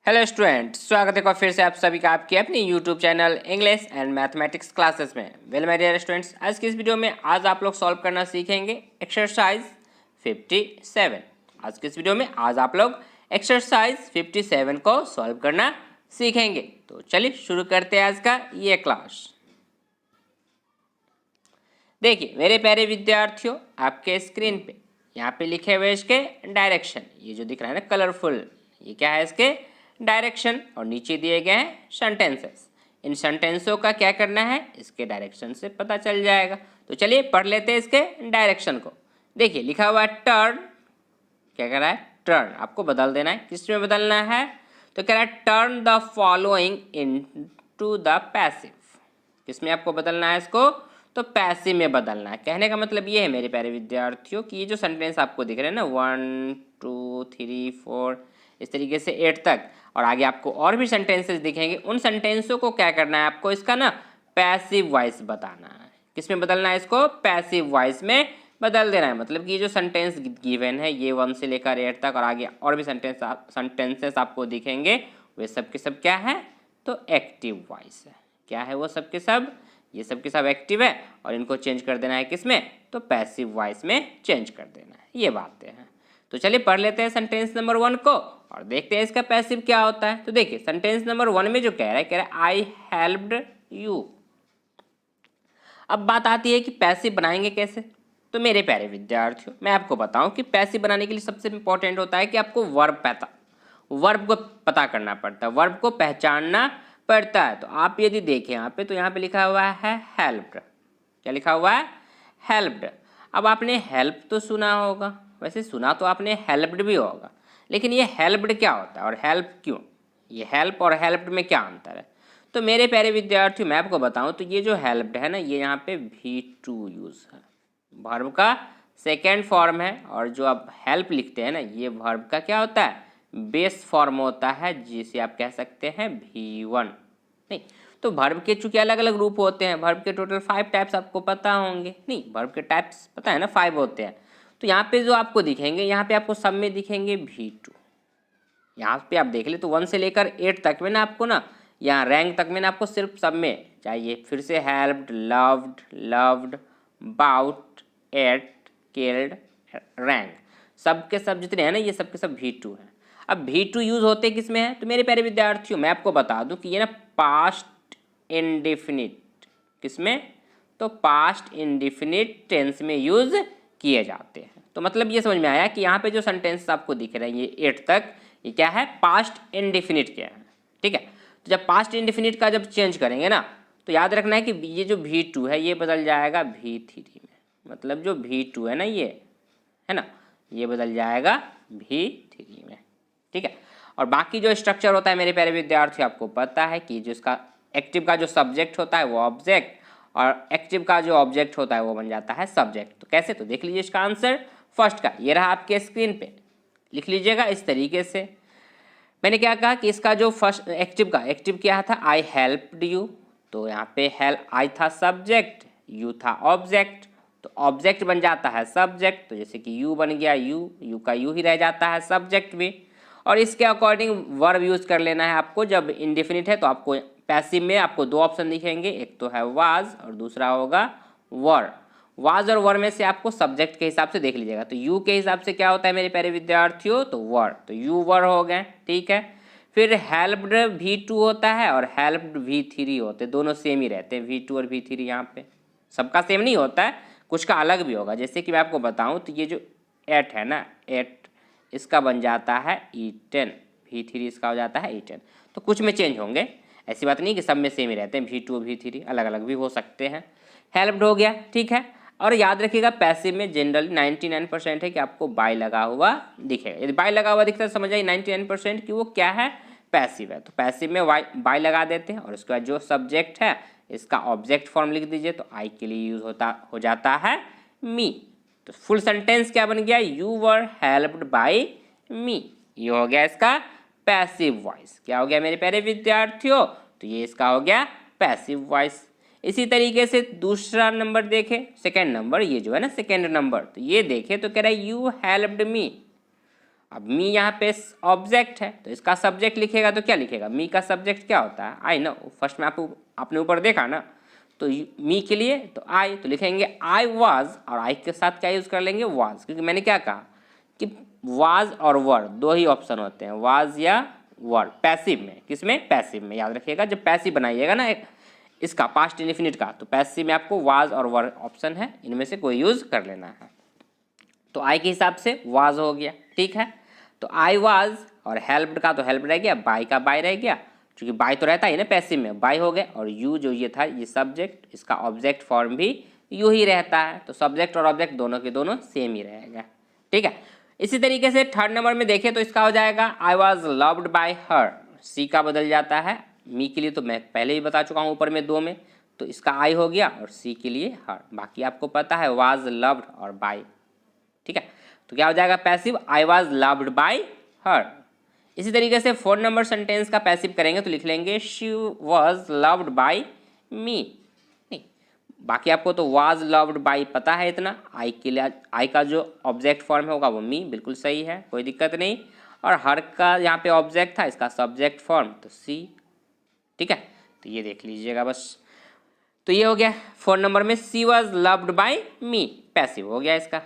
Hello student, स्वागत है फिर से आप सभी का आपके अपने YouTube channel English and mathematics classes में। वेल माय डियर स्टूडेंट्स, आज की इस वीडियो में आज आप लोग सॉल्व करना सीखेंगे एक्सरसाइज 57। आज की इस वीडियो में आज आप लोग एक्सरसाइज 57 को सॉल्व करना सीखेंगे। तो चलिए शुरू करते हैं आज का ये क्लास। देखिए मेरे प्यारे विद्यार्थियों, आपके स्क्रीन पे यहाँ पे लिखे हुए इसके डायरेक्शन, ये जो दिख रहा है ना कलरफुल, ये क्या है इसके डायरेक्शन, और नीचे दिए गए हैं सेंटेंसेस। इन सेंटेंसों का क्या करना है इसके डायरेक्शन से पता चल जाएगा। तो चलिए पढ़ लेते हैं इसके डायरेक्शन को। देखिए लिखा हुआ है टर्न, क्या कह रहा है टर्न, आपको बदल देना है। किस में बदलना है? तो कह रहा है turn the following into the passive. किस में आपको बदलना है इसको? तो पैसिव में बदलना है। कहने का मतलब ये है मेरे प्यारे विद्यार्थियों कि ये जो सेंटेंस आपको दिख रहे हैं ना 1 2 3 4 इस तरीके से 8 तक, और आगे आपको और भी सेंटेंसेस दिखेंगे, उन सेंटेंसों को क्या करना है आपको इसका ना पैसिव वॉइस बताना है। किस में बदलना है इसको? पैसिव वॉइस में बदल देना है। मतलब कि ये जो सेंटेंस गिवन है ये 1 से लेकर 8 तक, और आगे और भी सेंटेंसेस आपको दिखेंगे, वे सब के सब क्या है? तो एक्टिव वॉइस है। क्या है वो सब के सब? ये सब के सब एक्टिव है, और इनको चेंज कर देना है किस में? तो पैसिव वॉइस में चेंज कर देना है। ये बातें हैं। तो चलिए पढ़ लेते हैं सेंटेंस नंबर 1 को और देखते हैं इसका पैसिव क्या होता है। तो देखिए सेंटेंस नंबर 1 में जो कह रहा है आई हेल्प्ड यू। अब बात आती है कि पैसिव बनाएंगे कैसे। तो मेरे प्यारे विद्यार्थियों, मैं आपको बताऊं कि पैसिव बनाने के लिए सबसे इंपॉर्टेंट होता है कि आपको वर्ब को पता करना पड़ता है, वर्ब को पहचानना पड़ता है। तो आप यदि देखें यहाँ पे, तो यहाँ पे लिखा हुआ है हेल्प्ड। क्या लिखा हुआ है? हेल्प्ड। अब आपने हेल्प तो सुना होगा, वैसे सुना तो आपने हेल्प्ड भी होगा, लेकिन ये हेल्प्ड क्या होता है और हेल्प क्यों? ये हेल्प और हेल्प्ड में क्या अंतर है? तो मेरे प्यारे विद्यार्थियों, मैं आपको बताऊं तो ये जो हेल्प्ड है ना, ये यहाँ पे V2 यूज है, वर्ब का सेकेंड फॉर्म है। और जो आप हेल्प लिखते हैं ना, ये वर्ब का क्या होता है? बेस फॉर्म होता है, जिसे आप कह सकते हैं V1। नहीं तो वर्ब के चूंकि अलग अलग रूप होते हैं, वर्ब के टोटल 5 टाइप्स आपको पता होंगे। नहीं, वर्ब के टाइप्स पता है ना, 5 होते हैं। तो यहाँ पे जो आपको दिखेंगे, यहाँ पे आपको सब में दिखेंगे V2। यहाँ पे आप देख ले तो 1 से लेकर 8 तक में ना आपको ना, यहाँ रैंक तक में ना आपको सिर्फ सब में चाहिए। फिर से helped, loved, loved, bought, ate, killed, rang, सब के सब जितने हैं ना, ये सब के सब V2 हैं। अब V2 यूज होते किस में है? तो मेरे प्यारे विद्यार्थियों, मैं आपको बता दूं कि ये ना पास्ट इंडेफिनिट, किस में? तो पास्ट इंडेफिनिट टेंस में यूज किए जाते हैं। तो मतलब ये समझ में आया कि यहाँ पे जो सेंटेंस आपको दिख रहे हैं ये 8 तक, ये क्या है? पास्ट इंडेफिनिट क्या है। ठीक है, तो जब पास्ट इंडेफिनिट का जब चेंज करेंगे ना, तो याद रखना है कि ये जो V2 है ये बदल जाएगा V3 में। मतलब जो V2 है ना, ये है ना, ये बदल जाएगा V3 में। ठीक है, और बाकी जो स्ट्रक्चर होता है मेरे प्यारे विद्यार्थी, आपको पता है कि जो इसका एक्टिव का जो सब्जेक्ट होता है वो ऑब्जेक्ट, और एक्टिव का जो ऑब्जेक्ट होता है वो बन जाता है सब्जेक्ट। तो कैसे? तो देख लीजिए इसका आंसर फर्स्ट का, ये रहा आपके स्क्रीन पे, लिख लीजिएगा इस तरीके से। मैंने क्या कहा कि इसका जो फर्स्ट एक्टिव का, एक्टिव क्या था? आई हेल्प्ड यू। तो यहाँ पे हेल्प, आई था सब्जेक्ट, यू था ऑब्जेक्ट, तो ऑब्जेक्ट बन जाता है सब्जेक्ट। तो जैसे कि यू बन गया यू, यू का यू ही रह जाता है सब्जेक्ट भी। और इसके अकॉर्डिंग वर्ब यूज कर लेना है आपको। जब इंडेफिनिट है तो आपको पैसिव में आपको 2 ऑप्शन दिखेंगे, एक तो है वाज और दूसरा होगा वर। वाज और वर में से आपको सब्जेक्ट के हिसाब से देख लीजिएगा। तो यू के हिसाब से क्या होता है मेरे प्यारे विद्यार्थियों? तो वर, तो यू वर हो गए। ठीक है, फिर हेल्प्ड V2 होता है और हेल्प्ड V3 होते हैं, दोनों सेम ही रहते हैं V2 और V3। यहाँ पे सबका सेम नहीं होता है, कुछ का अलग भी होगा। जैसे कि मैं आपको बताऊं तो ये जो 8 है ना, 8 इसका बन जाता है E10, V3 इसका हो जाता है E10। तो कुछ में चेंज होंगे, ऐसी बात नहीं कि सब में सेम ही रहते हैं, V2 और V3 अलग अलग भी हो सकते हैं। हेल्प्ड हो गया। ठीक है, और याद रखिएगा पैसिव में जनरली 99% है कि आपको बाय लगा हुआ दिखेगा। यदि बाय लगा हुआ दिखता है समझ आइए 99% कि वो क्या है? पैसिव है। तो पैसिव में बाय लगा देते हैं, और उसके बाद जो सब्जेक्ट है इसका ऑब्जेक्ट फॉर्म लिख दीजिए। तो आई के लिए यूज हो जाता है मी। तो फुल सेंटेंस क्या बन गया? यू वर हेल्प्ड बाय मी। ये हो गया इसका पैसिव वॉइस। क्या हो गया मेरे प्यारे विद्यार्थियों? तो ये इसका हो गया पैसिव वॉइस। इसी तरीके से दूसरा नंबर देखें, सेकेंड नंबर, ये जो है ना सेकेंड नंबर, तो ये देखें तो कह रहा है यू हेल्प्ड मी। अब मी यहाँ पे ऑब्जेक्ट है तो इसका सब्जेक्ट लिखेगा तो क्या लिखेगा, मी का सब्जेक्ट क्या होता है, आई ना। फर्स्ट में आपने ऊपर देखा ना, तो मी के लिए तो आई, तो लिखेंगे आई वाज, और आई के साथ क्या यूज़ कर लेंगे, वाज, क्योंकि मैंने क्या कहा कि वाज और वर दो ही ऑप्शन होते हैं, वाज या वर पैसिव में। किसमें, पैसिव में। याद रखिएगा जब पैसिव बनाइएगा ना एक इसका पास्ट इंडेफिनिट का, तो पैसिव में आपको वाज और वर ऑप्शन है, इनमें से कोई यूज़ कर लेना है। तो आई के हिसाब से वाज हो गया, ठीक है। तो आई वाज, और हेल्प्ड का तो हेल्प रह गया, बाय का बाय रह गया, क्योंकि बाय तो रहता है ना पैसिव में, बाय हो गया। और यू जो ये था ये सब्जेक्ट, इसका ऑब्जेक्ट फॉर्म भी यू ही रहता है, तो सब्जेक्ट और ऑब्जेक्ट दोनों के दोनों सेम ही रहेगा, ठीक है। इसी तरीके से थर्ड नंबर में देखें तो इसका हो जाएगा I was loved by her, C का बदल जाता है, मी के लिए तो मैं पहले ही बता चुका हूँ ऊपर में दो में, तो इसका आई हो गया, और सी के लिए हर। बाकी आपको पता है वाज लव्ड और बाय, ठीक है। तो क्या हो जाएगा passive, I was loved by हर। इसी तरीके से फोर्थ नंबर सेंटेंस का पैसिव करेंगे तो लिख लेंगे शी वॉज लव्ड बाय मी। नहीं, बाकी आपको तो वाज लव्ड बाय पता है इतना, आई के लिए आई का जो ऑब्जेक्ट फॉर्म होगा वो मी, बिल्कुल सही है, कोई दिक्कत नहीं। और हर का यहाँ पे ऑब्जेक्ट था, इसका सब्जेक्ट फॉर्म तो सी, ठीक है। तो ये देख लीजिएगा बस। तो ये हो गया फोर्थ नंबर में, C was loved by me, passive हो गया इसका।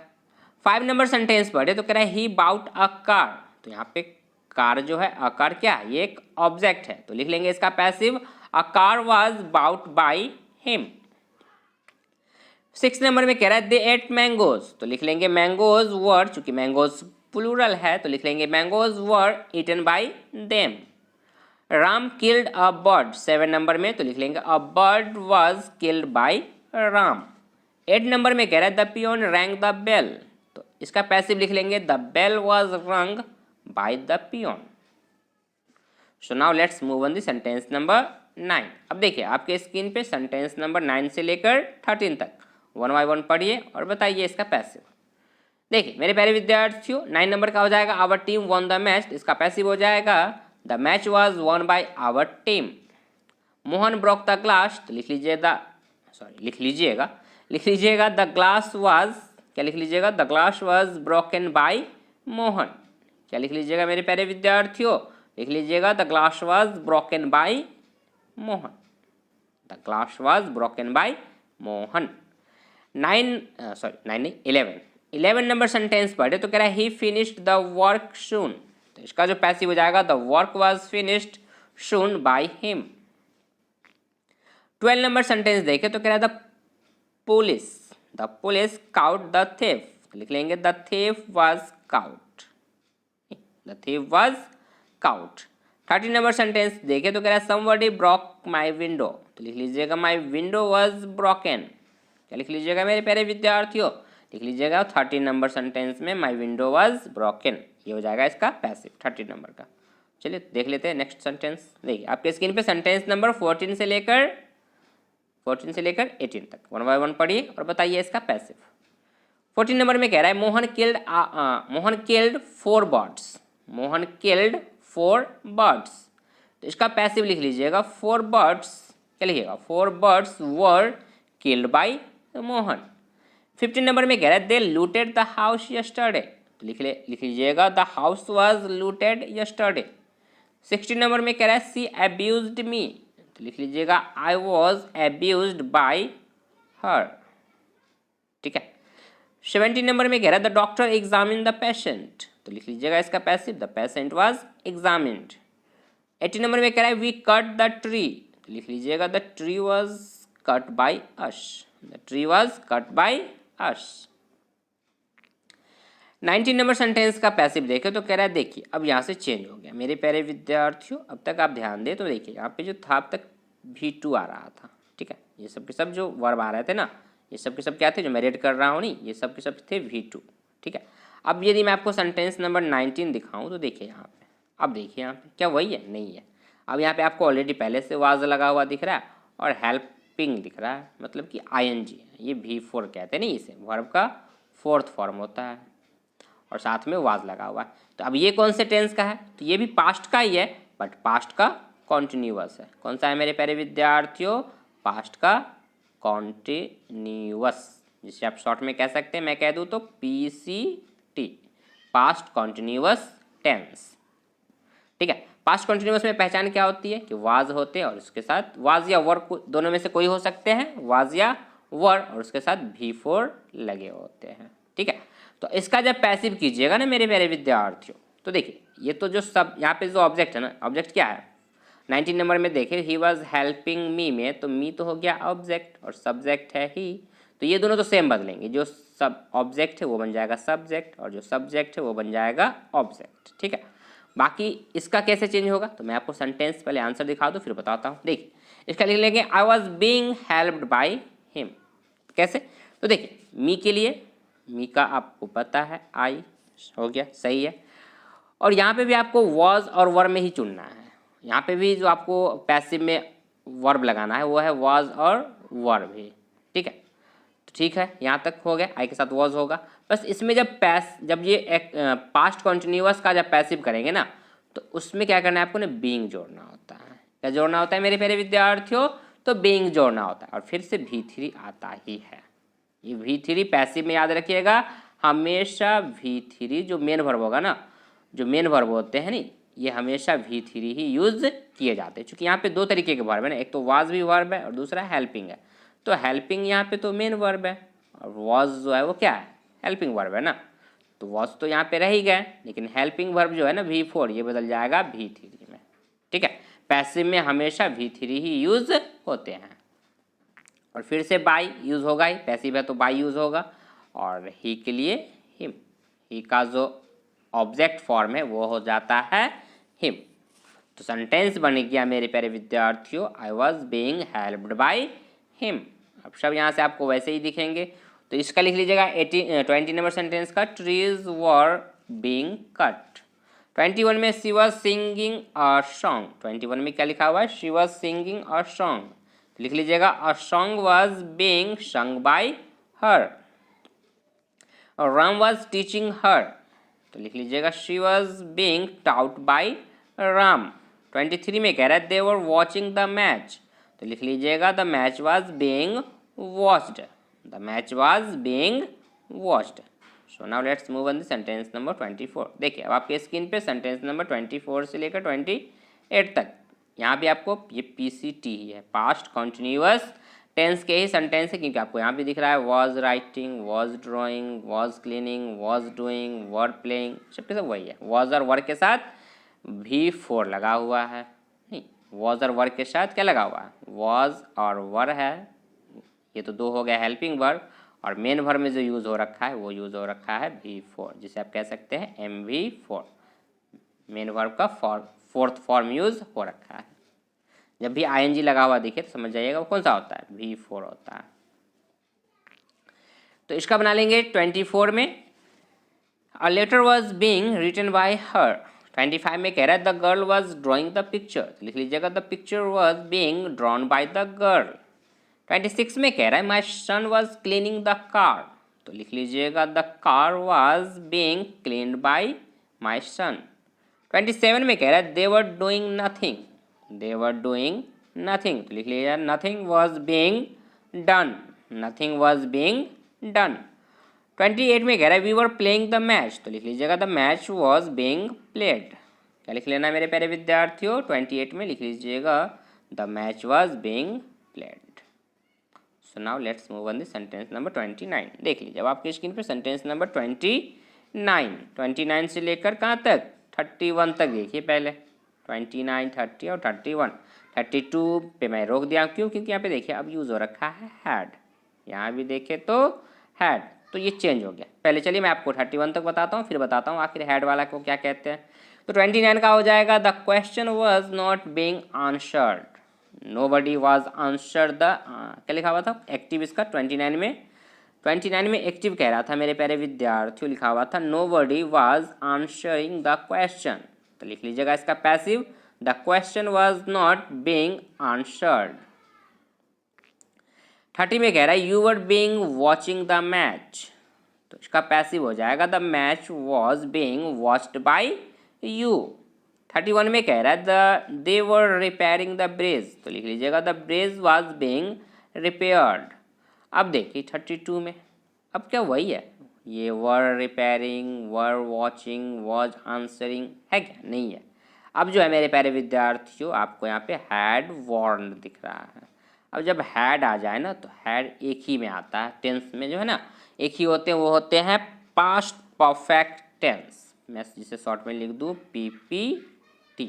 5 नंबर सेंटेंस पढ़े तो कह रहा है ही बाउट अ कार, तो यहाँ पे कार जो है, अ कार क्या है, ये एक ऑब्जेक्ट है, तो लिख लेंगे इसका passive a car was bought by him. 6 नंबर में कह रहा है दे एट मैंगोज, तो लिख लेंगे मैंगोज वर, चूंकि मैंगोज प्लूरल है तो लिख लेंगे mangoes were eaten by them. Ram killed a bird 7 नंबर में, तो लिख लेंगे a bird was killed by Ram. 8 नंबर में कह रहा है the peon rang the bell, तो इसका पैसिव लिख लेंगे the bell was rung by the peon. So now let's move on the sentence number 9। अब देखिए आपके स्क्रीन पे सेंटेंस नंबर 9 से लेकर 13 तक 1 बाय 1 पढ़िए और बताइए इसका पैसिव। देखिए मेरे प्यारे विद्यार्थियों, 9 नंबर का हो जाएगा our team won the match, इसका पैसिव हो जाएगा the match was won by our team. Mohan broke the glass, तो लिख लीजिएगा द ग्लास वाज, क्या लिख लीजिएगा, the glass was broken by Mohan. क्या लिख लीजिएगा मेरे प्यारे विद्यार्थियों, लिख लीजिएगा the glass was broken by Mohan, the glass was broken by Mohan. 11 नंबर सेंटेंस पढ़े तो कह रहा है ही फिनिश्ड द वर्क सून, तो इसका जो पैसिव हो जाएगा the work was finished soon by him. 12 number sentence देखे तो कह रहा है the police cout the thief, तो लिख लेंगे the thief was cout, the thief was cout. 13 number sentence देखे तो कह रहा है समबडी ब्रोक माय विंडो, तो लिख लीजिएगा माय विंडो वाज ब्रोकन। क्या लिख लीजिएगा मेरे प्यारे विद्यार्थियों, लिख लीजिएगा 13 नंबर सेंटेंस में माय विंडो वाज ब्रोकन, ये हो जाएगा इसका पैसिव 13 नंबर का। चलिए देख लेते हैं नेक्स्ट सेंटेंस। देखिए आपके स्क्रीन पे सेंटेंस नंबर 14 से लेकर 18 तक 1 बाय 1 पढ़िए और बताइए इसका पैसिव। 14 नंबर में कह रहा है Mohan killed 4 birds, Mohan killed 4 birds, तो इसका पैसिव लिख लीजिएगा 4 बर्ड्स, क्या लिखिएगा 4 birds were killed by Mohan. 15 number में कह रहा है दे लूटेड द हाउस यस्टरडे, तो लिख लीजिएगा the house was looted yesterday. 16 number में कह रहा है सी अब्यूज्ड मी, तो लिख लीजिएगा आई वॉज अब्यूज्ड बाय हर, ठीक है। 17 नंबर में कह रहा है the doctor examine the patient, तो लिख लीजिएगा इसका passive the patient was examined. 18 number में कह रहा है वी कट द ट्री, तो लिख लीजिएगा the tree was cut by us, the tree was cut by us. 19 number sentence का पैसिव देखे तो कह रहा है देखिए अब यहाँ से चेंज हो गया मेरे प्यारे विद्यार्थियों, अब तक आप ध्यान दें तो देखिए यहाँ पे जो था अब तक V2 आ रहा था, ठीक है। ये सब के सब जो वर्ब आ रहे थे ना, ये सब के सब क्या थे जो मैं रेड कर रहा हूँ, नहीं ये सब के सब थे V2, ठीक है। अब यदि मैं आपको सेंटेंस नंबर 19 दिखाऊँ तो देखिए यहाँ पे, अब देखिए यहाँ पे क्या वही है, नहीं है। अब यहाँ पे आपको ऑलरेडी पहले से वाज लगा हुआ दिख रहा है और हेल्पिंग दिख रहा है, मतलब कि ING, ये V4 कहते हैं, नहीं इसे वर्ब का 4th फॉर्म होता है और साथ में वाज लगा हुआ है। तो अब ये कौन से टेंस का है, तो ये भी पास्ट का ही है बट पास्ट का कॉन्टिन्यूअस है। कौन सा है मेरे प्यारे विद्यार्थियों, पास्ट का कॉन्टिन्यूअस, जिसे आप शॉर्ट में कह सकते हैं, मैं कह दूँ तो PCT, पास्ट कॉन्टिन्यूअस टेंस। ठीक है, पास्ट कॉन्टिन्यूअस में पहचान क्या होती है कि वाज होते हैं और उसके साथ वाज या वर दोनों में से कोई हो सकते हैं, वाज या वर, और उसके साथ V4 लगे होते हैं। ठीक है, तो इसका जब पैसिव कीजिएगा ना मेरे प्यारे विद्यार्थियों, तो देखिए ये तो जो सब यहाँ पे जो ऑब्जेक्ट है ना, ऑब्जेक्ट क्या है 19 नंबर में देखिए ही वॉज हेल्पिंग मी में, तो मी तो हो गया ऑब्जेक्ट और सब्जेक्ट है ही, तो ये दोनों तो सेम बदलेंगे, जो सब ऑब्जेक्ट है वो बन जाएगा सब्जेक्ट और जो सब्जेक्ट है वो बन जाएगा ऑब्जेक्ट। ठीक है, बाकी इसका कैसे चेंज होगा, तो मैं आपको सेंटेंस पहले आंसर दिखा दूँ फिर बताता हूँ। देखिए इसका लिख लेंगे I was being helped by him. कैसे, तो देखिए मी के लिए, मी का आपको पता है आई हो गया, सही है, और यहाँ पे भी आपको वॉज और वर में ही चुनना है। यहाँ पे भी जो आपको पैसिव में वर्ब लगाना है वो है वॉज और वर्ब भी। ठीक है, तो ठीक है, यहाँ तक हो गया, आई के साथ वॉज होगा। बस इसमें जब ये एक पास्ट कॉन्टिन्यूअस का जब पैसिव करेंगे ना, तो उसमें क्या करना है आपको ना, बीइंग जोड़ना होता है। क्या जोड़ना होता है मेरे प्यारे विद्यार्थियों, तो बीइंग जोड़ना होता है, और फिर से V3 आता ही है। ये V3 पैसिव में याद रखिएगा, हमेशा V3 जो मेन वर्ब होगा ना, जो मेन वर्ब होते हैं नहीं, ये हमेशा V3 ही यूज किए जाते हैं। क्योंकि यहाँ पे दो तरीके के वर्ब है ना, एक तो वाज भी वर्ब है और दूसरा हेल्पिंग है। तो हेल्पिंग यहाँ पे तो मेन वर्ब है और वॉज जो है वो क्या है, हेल्पिंग वर्ब है ना, तो वॉज तो यहाँ पे रह ही गए, लेकिन हेल्पिंग वर्ब जो है ना V4 ये बदल जाएगा V3 में। ठीक है, पैसिव में हमेशा V3 ही यूज होते हैं। और फिर से बाई यूज होगा ही, पैसिव है तो बाई यूज होगा, और ही के लिए हिम, ही का जो ऑब्जेक्ट फॉर्म है वो हो जाता है हिम। तो सेंटेंस बन गया मेरे प्यारे विद्यार्थियों, I was being helped by him. अब सब यहाँ से आपको वैसे ही दिखेंगे, तो इसका लिख लीजिएगा 20 नंबर सेंटेंस का, ट्रीज वर बीइंग कट। 21 में she was singing a song, 21 में क्या लिखा हुआ है, she was singing a song, लिख लीजिएगा अ सॉन्ग वॉज बीइंग संग बाई हर। और राम वॉज टीचिंग हर, तो लिख लीजिएगा she was being taut by Ram. 23 में कह रहा है they were watching the match, तो लिख लीजिएगा the match was being watched, the match was being watched. So now let's move on the sentence number 24। देखिए अब आपके स्क्रीन पे सेंटेंस नंबर 24 से लेकर 28 तक, यहाँ भी आपको ये PCT ही है, पास्ट कॉन्टिन्यूअस टेंस के ही सेंटेंस है, क्योंकि आपको यहाँ भी दिख रहा है was writing, was drawing, was cleaning, was doing, were playing, सबके सब वही है। वॉज और वर के साथ V4 लगा हुआ है, नहीं वॉज और वर के साथ क्या लगा हुआ है, वॉज और वर है, ये तो दो हो गया हेल्पिंग वर्ब, और मेन वर्ब में जो यूज़ हो रखा है वो यूज़ हो रखा है V4, जिसे आप कह सकते हैं MV4। मेन वर्ब का फोर्थ फॉर्म यूज़ हो रखा है। जब भी ING लगा हुआ दिखे तो समझ जाइएगा वो कौन सा होता है, V4 होता है। तो इसका बना लेंगे 24 में, a letter was being written by her. 25 में कह रहा है the girl was drawing the picture, तो लिख लीजिएगा the picture was being drawn by the girl. 26 में कह रहा है my son was cleaning the car, तो लिख लीजिएगा the car was being cleaned by my son. 27 में कह रहा है they were doing nothing, they were doing nothing, तो लिख लीजिए nothing was being done, nothing was being done। 28 में कह रहा है we were playing the match, तो लिख लीजिएगा the match was being played। क्या लिख लेना मेरे प्यारे विद्यार्थियों, 28 में लिख लीजिएगा the match was being played। so now let's move on the sentence number 29। देख लीजिए अब आपकी स्क्रीन पे सेंटेंस नंबर 29 से लेकर कहाँ तक, 31 तक देखिए पहले, 29, 30 और 31। 32 पे मैं रोक दिया, क्यों, क्योंकि यहाँ पे देखिए अब यूज़ हो रखा है हैड, यहाँ भी देखे तो हैड, तो ये चेंज हो गया। पहले चलिए मैं आपको 31 तक बताता हूँ, फिर बताता हूँ आखिर हैड वाला को क्या कहते हैं। तो 29 का हो जाएगा the question was not being answered, nobody was answer the, क्या लिखा हुआ था एक्टिव इसका 29 में एक्टिव कह रहा था मेरे प्यारे विद्यार्थियों, लिखा हुआ था nobody was answering the question, तो लिख लीजिएगा इसका passive the question was not being answered. 30 में कह रहा है you were being watching the match, तो इसका पैसिव हो जाएगा the match was being watched bye you. 31 में कह रहा है they were repairing the bridge, तो लिख लीजिएगा the bridge was being repaired. अब देखिए 32 में अब क्या वही है, ये वर repairing, were watching, was answering है क्या? नहीं है। अब जो है मेरे प्यारे विद्यार्थियों, आपको यहाँ पे हैड वॉर्न दिख रहा है। अब जब हैड आ जाए ना, तो हैड एक ही में आता है, टेंस में जो है ना एक ही होते हैं, वो होते हैं पास्ट परफेक्ट टेंस। मैं जिसे शॉर्ट में लिख दूँ PPT,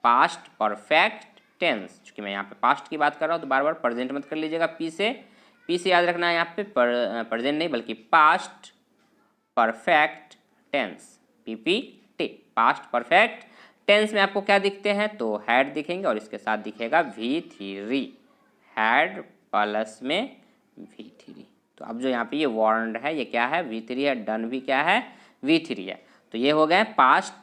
पास्ट परफेक्ट टेंस। चूँकि मैं यहाँ पे पास्ट की बात कर रहा हूँ तो बार बार प्रेजेंट मत कर लीजिएगा, पी से याद रखना है यहाँ पे, प्रेजेंट नहीं बल्कि past perfect tense, PPT, past perfect tense में आपको क्या दिखते हैं? तो हैड दिखेंगे और इसके साथ दिखेगा V3, हैड प्लस में V3। तो अब जो यहाँ पे ये वार्नड है ये क्या है? V3 है। डन भी क्या है? V3 है। तो ये हो गए पास्ट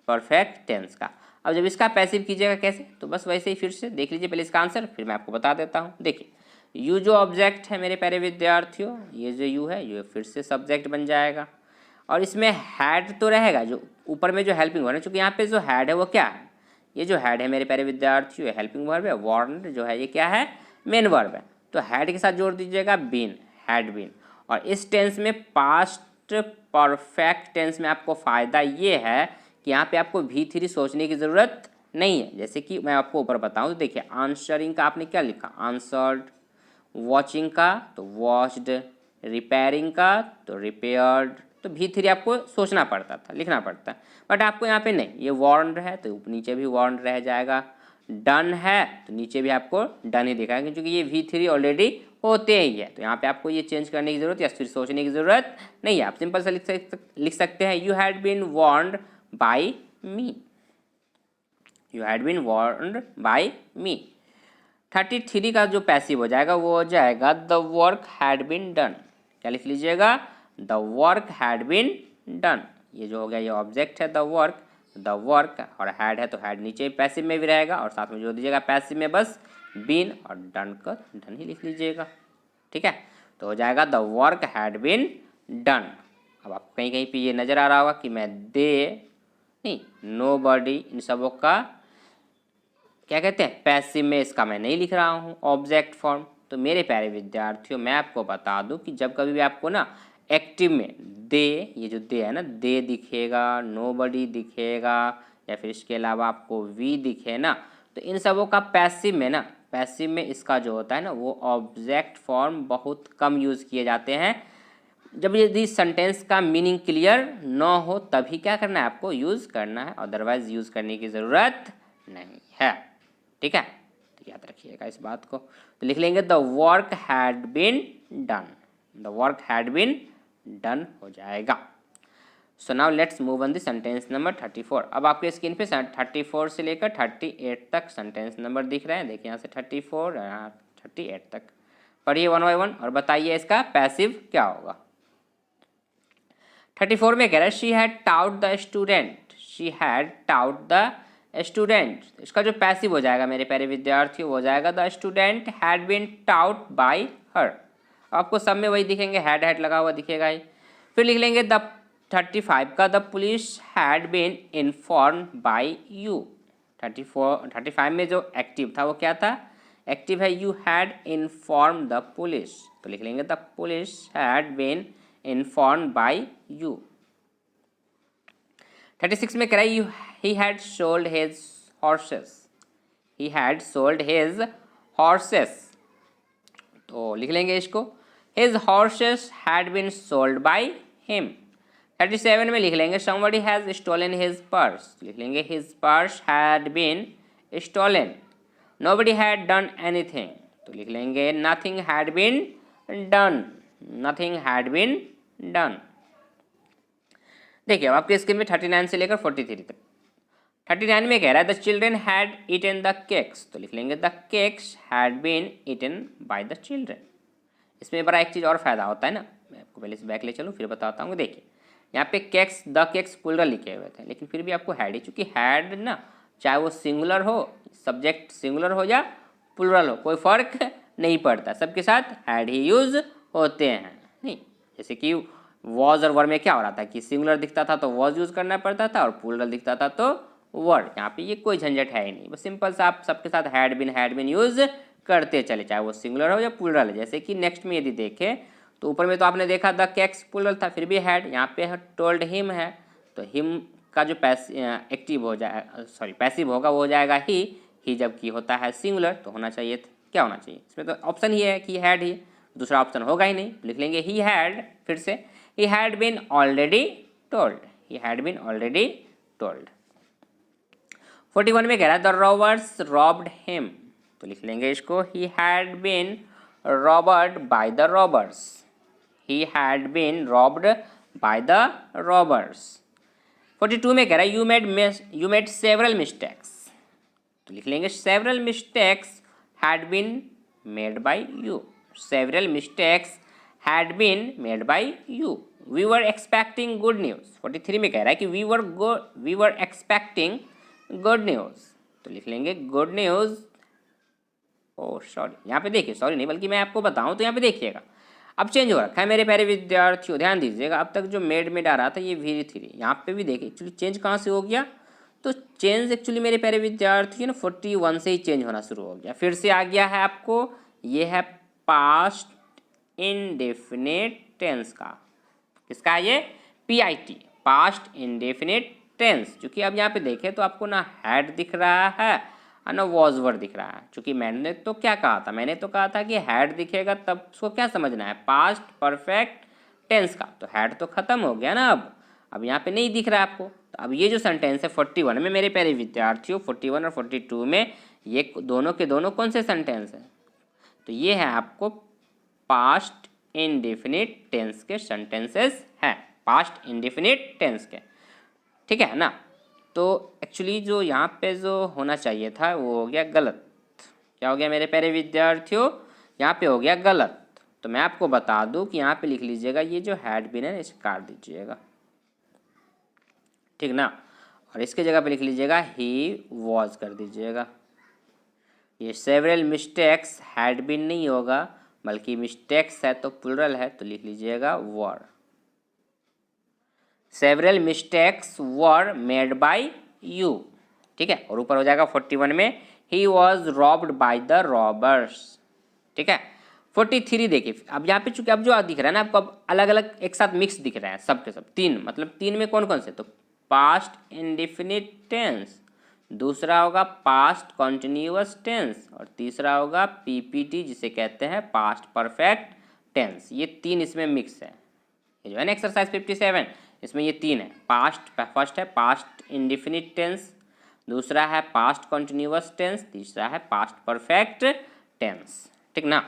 परफेक्ट टेंस का। अब जब इसका पैसिव कीजिएगा कैसे? तो बस वैसे ही फिर से देख लीजिए पहले इसका आंसर, फिर मैं आपको बता देता हूँ। देखिए यू जो ऑब्जेक्ट है मेरे प्यारे विद्यार्थियों, ये जो यू है ये फिर से सब्जेक्ट बन जाएगा और इसमें हैड तो रहेगा, जो ऊपर में जो हेल्पिंग वर्ब है, चूँकि यहाँ पे जो हैड है वो क्या है? ये जो हैड है मेरे प्यारे विद्यार्थियों ये हेल्पिंग वर्ब है। वार्नड जो है ये क्या है? मेन वर्ब है। तो हैड के साथ जोड़ दीजिएगा बीन, हैड बीन। और इस टेंस में पास्ट परफेक्ट टेंस में आपको फ़ायदा ये है कि यहाँ पे आपको V3 सोचने की ज़रूरत नहीं है। जैसे कि मैं आपको ऊपर बताऊँ तो देखिए आंसरिंग का आपने क्या लिखा? आंसर्ड। वॉचिंग का तो वॉच्ड, रिपेयरिंग का तो रिपेयर्ड। तो V3 आपको सोचना पड़ता था, लिखना पड़ता, बट आपको यहाँ पे नहीं, ये वार्नड है तो नीचे भी वार्नड रह जाएगा। डन है तो नीचे भी आपको डन ही दिखाएगा, क्योंकि ये V3 ऑलरेडी होते ही है। तो यहाँ पे आपको ये चेंज करने की ज़रूरत या फिर सोचने की ज़रूरत नहीं है। आप सिंपल सा लिख सकते हैं you had been warned by me, you had been warned by me. 33 का जो पैसिव हो जाएगा वो हो जाएगा the work had been done. क्या लिख लीजिएगा? The work had been done. ये जो हो गया ये ऑब्जेक्ट है द वर्क और हैड है तो हैड नीचे पैसिव में भी रहेगा और साथ में जोड़ दीजिएगा पैसिव में बस बीन और डन का डन ही लिख लीजिएगा। ठीक है, तो हो जाएगा the work had been done. अब आपको कहीं कहीं पे ये नज़र आ रहा होगा कि मैं दे नहीं, नोबडी, इन सबों का क्या कहते हैं? पैसिव में इसका मैं नहीं लिख रहा हूँ ऑब्जेक्ट फॉर्म। तो मेरे प्यारे विद्यार्थियों मैं आपको बता दूं कि जब कभी भी आपको ना एक्टिव में दे, ये जो दे है ना, दे दिखेगा, नोबडी दिखेगा या फिर इसके अलावा आपको वी दिखे ना, तो इन सबों का पैसिव में ना, पैसिव में इसका जो होता है ना वो ऑब्जेक्ट फॉर्म बहुत कम यूज़ किए जाते हैं। जब यदि सेंटेंस का मीनिंग क्लियर न हो तभी क्या करना है? आपको यूज़ करना है, अदरवाइज यूज़ करने की ज़रूरत नहीं है। ठीक है, तो याद रखिएगा इस बात को। तो लिख लेंगे the work had been done, the work had been done हो जाएगा। So now let's move on the sentence number 34। अब आपके स्क्रीन पे 34 से लेकर 38 तक सेंटेंस नंबर दिख रहे हैं। देखिए यहाँ से 34 38 तक पढ़िए वन बाय वन और बताइए इसका पैसिव क्या होगा। 34 में कह रहा है she had taut the student, she had taut the student. इसका जो पैसिव हो जाएगा मेरे प्यारे विद्यार्थियों हो जाएगा the student had been taught by her. आपको सब में वही दिखेंगे, हैड लगा हुआ दिखेगा ही। फिर लिख लेंगे द 35 का the police had been inform by you. 35 में जो एक्टिव था वो क्या था? एक्टिव है you had inform the police, तो लिख लेंगे the police had been inform by you. 36 में कह रहा है he had sold his horses, he had sold his horses, तो लिख लेंगे इसको his horses had been sold by him। 37 में लिख लेंगे somebody has stolen his purse, लिख लेंगे his purse had been stolen। nobody had done anything, तो लिख लेंगे nothing had been done, nothing had been done। देखिए अब आपके स्क्रीन में 39 से लेकर 43 तक। 39 में कह रहा है the children had eaten the cakes, तो लिख लेंगे the cakes had been eaten by the children. इसमें बड़ा एक चीज़ और फ़ायदा होता है ना, मैं आपको पहले से बैक ले चलूँ फिर बताता हूँ। देखिए यहाँ पे केक्स, द केक्स प्लुरल लिखे हुए थे, लेकिन फिर भी आपको हैड ही, चूँकि हैड ना चाहे वो सिंगुलर हो, सब्जेक्ट सिंगुलर हो या प्लुरल हो, कोई फ़र्क नहीं पड़ता, सबके साथ हैड ही यूज़ होते हैं। नहीं, जैसे कि वॉज और वर में क्या हो रहा था कि सिंगुलर दिखता था तो वॉज यूज़ करना पड़ता था और प्लुरल दिखता था तो वर्ड। यहाँ पे ये कोई झंझट है ही नहीं, बस सिंपल सा आप सबके साथ हैड बिन यूज़ करते चले, चाहे वो सिंगुलर हो या प्लुरल है। जैसे कि नेक्स्ट में यदि देखें तो ऊपर में तो आपने देखा द केक्स प्लूरल था, फिर भी हैड, यहाँ पे टोल्ड हिम है, तो हिम का जो एक्टिव हो जाए, सॉरी पैसिव होगा वो हो जाएगा ही जबकि होता है सिंगुलर, तो होना चाहिए क्या होना चाहिए इसमें, तो ऑप्शन ही है कि हैड ही, दूसरा ऑप्शन होगा ही नहीं, लिख लेंगे ही हैड, फिर से he had been already told, he had been already told. 41 में कह रहा है द रॉबर्स रॉब्ड हिम, तो लिख लेंगे इसको he had been robbed by the robbers, he had been robbed by the robbers. 42 में कह रहा है यू मेड सेवरल मिस्टेक्स, तो लिख लेंगे several mistakes had been made by you, several mistakes had been made by you. We were expecting good news, 43 में कह रहा है कि we were expecting good news, तो लिख लेंगे गुड न्यूज़, ओह सॉरी यहाँ पे देखिए, सॉरी नहीं बल्कि मैं आपको बताऊँ तो यहाँ पे देखिएगा अब चेंज हो रखा है मेरे प्यारे विद्यार्थियों, ध्यान दीजिएगा। अब तक जो मेड आ रहा था ये V3, यहाँ पे भी देखिए एक्चुअली चेंज कहाँ से हो गया, तो चेंज एक्चुअली मेरे प्यारे विद्यार्थियों ना 41 से ही चेंज होना शुरू हो गया, फिर से आ गया है आपको, ये है पास्ट इंडेफिनिट टेंस का, किसका ये PIT, पास्ट इंडेफिनिट टेंस। क्योंकि अब यहाँ पे देखें तो आपको ना हैड दिख रहा है और ना वॉज वर्ड दिख रहा है, क्योंकि मैंने तो क्या कहा था, मैंने तो कहा था कि हैड दिखेगा तब उसको क्या समझना है, पास्ट परफेक्ट टेंस का, तो हैड तो खत्म हो गया ना, अब यहाँ पे नहीं दिख रहा है आपको। तो अब ये जो सेंटेंस है 41 में मेरे प्यारे विद्यार्थियों, 41 और 42 में ये दोनों के दोनों कौन से सेंटेंस हैं, तो ये है आपको पास्ट इंडेफिनिट टेंस के सेंटेंसेस हैं, पास्ट इंडेफिनिट टेंस के, ठीक है ना। तो एक्चुअली जो यहाँ पे जो होना चाहिए था वो हो गया गलत, क्या हो गया मेरे प्यारे विद्यार्थियों, यहाँ पे हो गया गलत। तो मैं आपको बता दूँ कि यहाँ पे लिख लीजिएगा ये जो हैड बीन है इसे काट दीजिएगा, ठीक ना, और इसके जगह पे लिख लीजिएगा ही वॉज कर दीजिएगा। ये सेवरल मिस्टेक्स हैड बीन नहीं होगा बल्कि मिस्टेक्स है तो प्लूरल है, तो लिख लीजिएगा were, several mistakes were made by you, ठीक है। और ऊपर हो जाएगा 41 में ही was robbed by the robbers, ठीक है। 43 देखिए, अब यहाँ पे चूंकि अब जो दिख रहा है ना आपको, अब अलग अलग एक साथ मिक्स दिख रहा है सब के सब, तीन मतलब तीन में कौन कौन से, तो पास्ट इंडेफिनिट टेंस, दूसरा होगा पास्ट कॉन्टिन्यूअस टेंस, और तीसरा होगा PPT जिसे कहते हैं पास्ट परफेक्ट टेंस। ये तीन इसमें मिक्स है, ये जो है ना एक्सरसाइज 57 इसमें ये तीन है, फर्स्ट है पास्ट इंडेफिनिट टेंस, दूसरा है पास्ट कॉन्टिन्यूअस टेंस, तीसरा है पास्ट परफेक्ट टेंस, ठीक ना।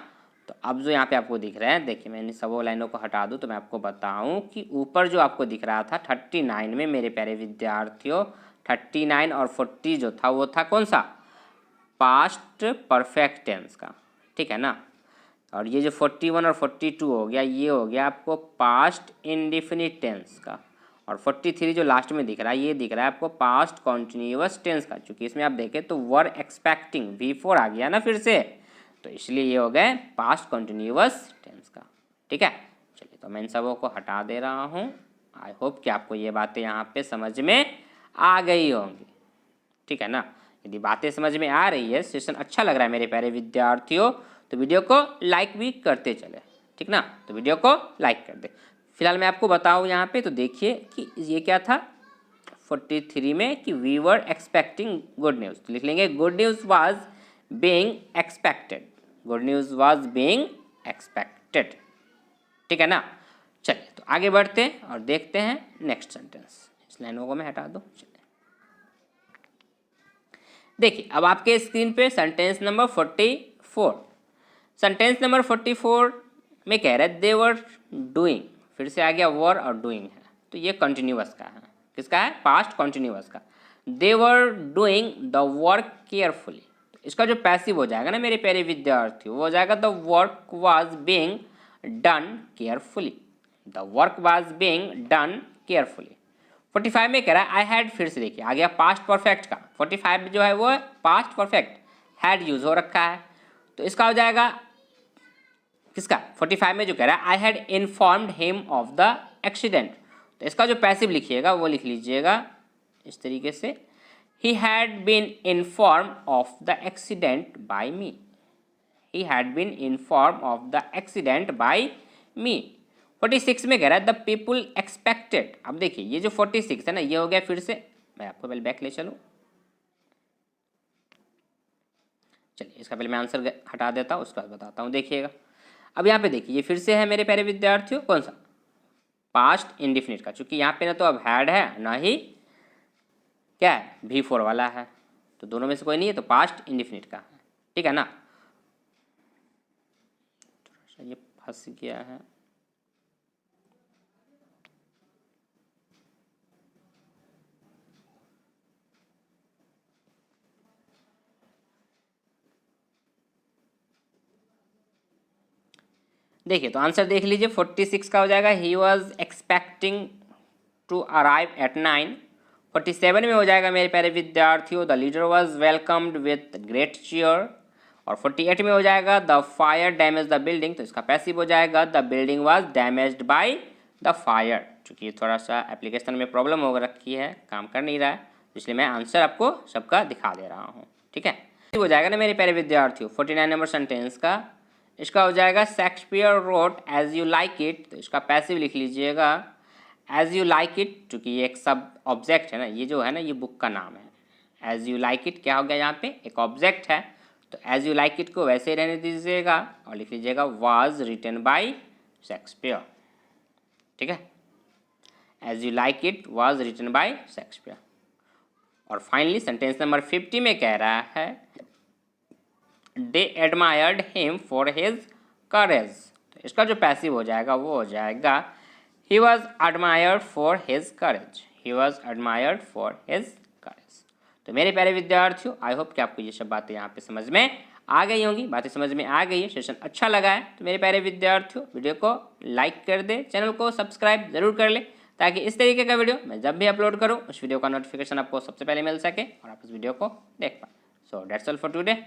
तो अब जो यहाँ पे आपको दिख रहा है, देखिए मैंने सब लाइनों को हटा दूँ तो मैं आपको बताऊँ कि ऊपर जो आपको दिख रहा था 39 में मेरे प्यारे विद्यार्थियों, 39 और 40 जो था वो था कौन सा, पास्ट परफेक्ट टेंस का, ठीक है ना। और ये जो 41 और 42 हो गया ये हो गया आपको पास्ट इंडेफिनिट टेंस का, और 43 जो लास्ट में दिख रहा है ये दिख रहा है आपको पास्ट कॉन्टिन्यूअस टेंस का। चूँकि इसमें आप देखें तो वर एक्सपेक्टिंग V4 आ गया ना फिर से, तो इसलिए ये हो गए पास्ट कॉन्टिन्यूअस टेंस का, ठीक है। चलिए तो मैं इन सबों को हटा दे रहा हूँ, आई होप कि आपको ये बातें यहाँ पे समझ में आ गई होंगी, ठीक है ना। यदि बातें समझ में आ रही है, सेशन अच्छा लग रहा है मेरे प्यारे विद्यार्थियों, तो वीडियो को लाइक भी करते चले, ठीक ना, तो वीडियो को लाइक कर दे। फिलहाल मैं आपको बताऊँ यहाँ पे, तो देखिए कि ये क्या था 43 में कि we were expecting good news, तो लिख लेंगे good news was being expected, good news was being expected, ठीक है ना। चलिए तो आगे बढ़ते हैं और देखते हैं नेक्स्ट सेंटेंस, इस लाइनों को मैं हटा दूँ। चलिए देखिए अब आपके स्क्रीन पे सेंटेंस नंबर 44, सेंटेंस नंबर 44 में कह रहा है दे वर डूइंग, फिर से आ गया वर और डूइंग है, तो ये कंटिन्यूअस का है, किसका है, पास्ट कंटिन्यूअस का। They were doing the work carefully, इसका जो पैसिव हो जाएगा ना मेरे प्यारे विद्यार्थियों, वो हो जाएगा the work was being done carefully, the work was being done carefully. 45 में कह रहा है आई हैड, फिर से देखिए आ गया पास्ट परफेक्ट का, 45 जो है वो पास्ट परफेक्ट हैड यूज हो रखा है, तो इसका हो जाएगा किसका, 45 में जो कह रहा है I had informed him of the accident, तो इसका जो पैसिव लिखिएगा वो लिख लीजिएगा इस तरीके से, he had been informed of the accident by me, he had been informed of the accident by me. 46 में कह रहा है द पीपुल एक्सपेक्टेड। अब देखिए ये जो 46 है ना, ये हो गया फिर से, मैं आपको पहले बैक ले चलूँ। चलिए इसका पहले मैं आंसर हटा देता हूँ, उसके बाद बताता हूँ, देखिएगा। अब यहाँ पे देखिए ये फिर से है मेरे प्यारे विद्यार्थियों, कौन सा, पास्ट इंडिफिनिट का, चूंकि यहाँ पे ना तो अब हैड है ना ही क्या है V4 वाला है, तो दोनों में से कोई नहीं है, तो पास्ट इंडिफिनिट का है, ठीक है ना। थोड़ा सा ये फंस गया है, देखिए तो आंसर देख लीजिए। 46 का हो जाएगा he was expecting to arrive at 9। 47 में हो जाएगा मेरे प्यारे विद्यार्थियों the leader was welcomed with great cheer. और 48 में हो जाएगा the fire damage the building, तो इसका पैसिव हो जाएगा the building was damaged by the fire. चूँकि थोड़ा सा एप्लीकेशन में प्रॉब्लम हो रखी है, काम कर नहीं रहा है, इसलिए मैं आंसर आपको सबका दिखा दे रहा हूँ, ठीक है। हो जाएगा ना मेरे प्यारे विद्यार्थियों 49 नंबर सेंटेंस का, इसका हो जाएगा Shakespeare wrote as you like it, तो इसका पैसिव लिख लीजिएगा एज यू लाइक इट, चूँकि ये एक सब ऑब्जेक्ट है ना, ये जो है ना ये बुक का नाम है। एज यू लाइक इट क्या हो गया, यहाँ पे एक ऑब्जेक्ट है, तो एज यू लाइक इट को वैसे ही रहने दीजिएगा और लिख लीजिएगा वाज रिटन बाय शेक्सपियर, ठीक है। As you like it was written by Shakespeare. और फाइनली सेंटेंस नंबर 50 में कह रहा है they admired him for his courage, तो इसका जो पैसिव हो जाएगा वो हो जाएगा he was admired for his courage, he was admired for his courage. तो मेरे प्यारे विद्यार्थियों आई होप कि आपको ये सब बातें यहाँ पे समझ में आ गई होंगी, बातें समझ में आ गई है, सेशन अच्छा लगा है तो मेरे प्यारे विद्यार्थियों वीडियो को लाइक कर दे, चैनल को सब्सक्राइब जरूर कर ले, ताकि इस तरीके का वीडियो मैं जब भी अपलोड करूँ उस वीडियो का नोटिफिकेशन आपको सबसे पहले मिल सके और आप उस वीडियो को देख पाए। So that's all for today.